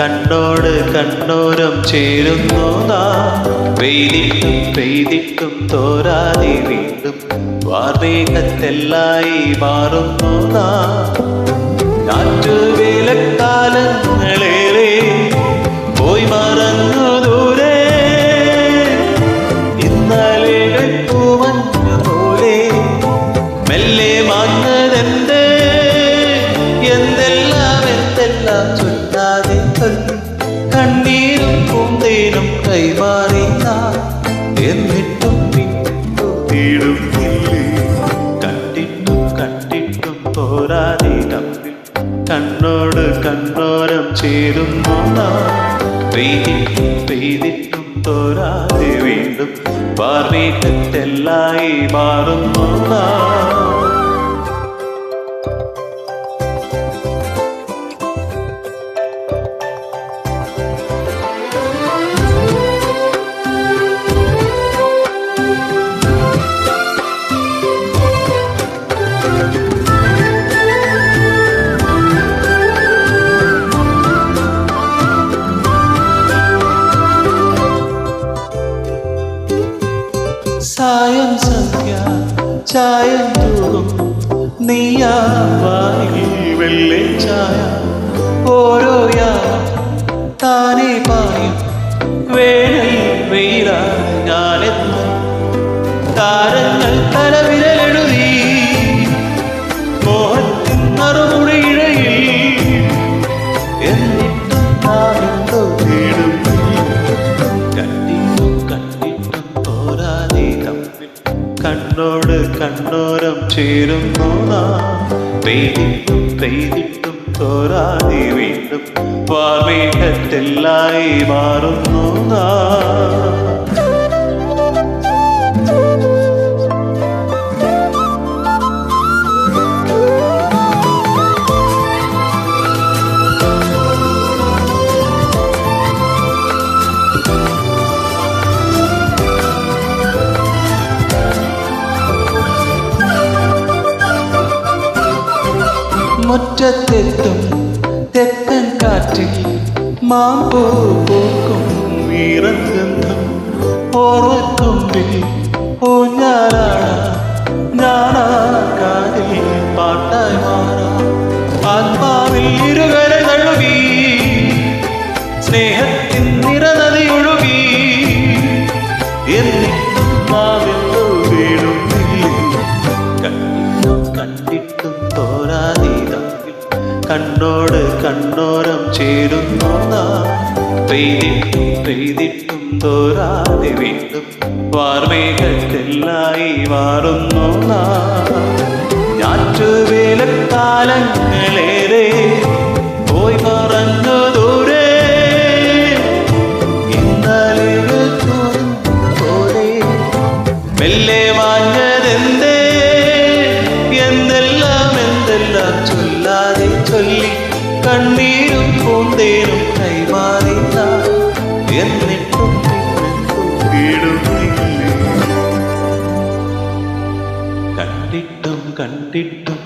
കണ്ണോട് കണ്ണോരം ചേരുന്നു നാം. പെയ്തിട്ടും പെയ്തിട്ടും തോരാതെ വീണ്ടും വാർമേഘത്തെല്ലായി മാറുന്നു നാം. ഞാറ്റുവേലക്കാലങ്ങളേറെ പോയി മറന്നു ദൂരെ, ഇന്നലെകൾ പൂമഞ്ഞു പോലെ മെല്ലെ മാഞ്ഞതെന്ത്. എന്തെല്ലാം എന്തെല്ലാം ചൊല്ലാതെ ചൊല്ലി കണ്ണീരും പൂന്തേനും കൈമാറി നാം. എന്നിട്ടും തീടുന്നില്ലേ, കണ്ടിട്ടും കണ്ടിട്ടും പോരാതെ തമ്മിൽ കണ്ണോട് കണ്ണോരം ചേരുന്നു നാം. പെയ്തിട്ടും പെയ്തിട്ടും തോരാതെ വീണ്ടും വാർമേഘത്തെല്ലായി മാറുന്നു നാം. സായം സന്ധ്യ ചായം തൂകും നീയാവാനിൽ വെള്ളി ചായ. ഓരോ യാമം താനെ പായും വേനൽ വെയില ഞാനെത്തും. താരങ്ങൾ തലവിരലെഴുതി മോഹത്തിൻ മറുമുടിയിഴയിൽ, എന്നിട്ടും നാം എന്തോ തേടുന്നില്ല. കണ്ടിട്ടും കണ്ടിട്ടും പോരാതെ തമ്മിൽ കണ്ണോട് കണ്ണോരം ചേരുന്നു നാം. പെയ്തിട്ടും പെയ്തിട്ടും തോരാതെ വീണ്ടും വാർമേഘത്തെല്ലായി മാറുന്നു നാം. മുറ്റത്തെത്തും തെക്കൻ കാറ്റിൽ മാമ്പൂ പൂക്കും ഈറഗന്ധം. ഓർവത്തുമ്പിൽ ഊഞ്ഞാലാടാൻ ഞാനാകാതിൽ പാട്ടായി മാറാം. ആത്മാവിൽ ഇരുകര തഴുകി സ്നേഹത്തിൻ നിറനദി ഒഴുകി, എന്നിട്ടും നാമെന്തോ വീടുന്നില്ലേ. കണ്ടിട്ടും കണ്ടിട്ടും തോരാതെ കണ്ണോട് കണ്ണോരം ചേരുന്നു നാം. പെയ്തിട്ടും പെയ്തിട്ടും തോരാതെ വീണ്ടും വാർമേഘത്തെല്ലായി മാറുന്നു നാം. ഞാറ്റുവേലക്കാലങ്ങളേറെ പോയി മറന്നു ദൂരെ, ഇന്നലെ പോലെ മെല്ലെ മാഞ്ഞതെന്തേ. എന്തെല്ലാം എന്തെല്ലാം ചൊല്ലാതെ ചൊല്ലി കണ്ണീരും പൂന്തേനും കൈമാറി നാം. എന്നിട്ടും കണ്ടിട്ടും കണ്ടിട്ടും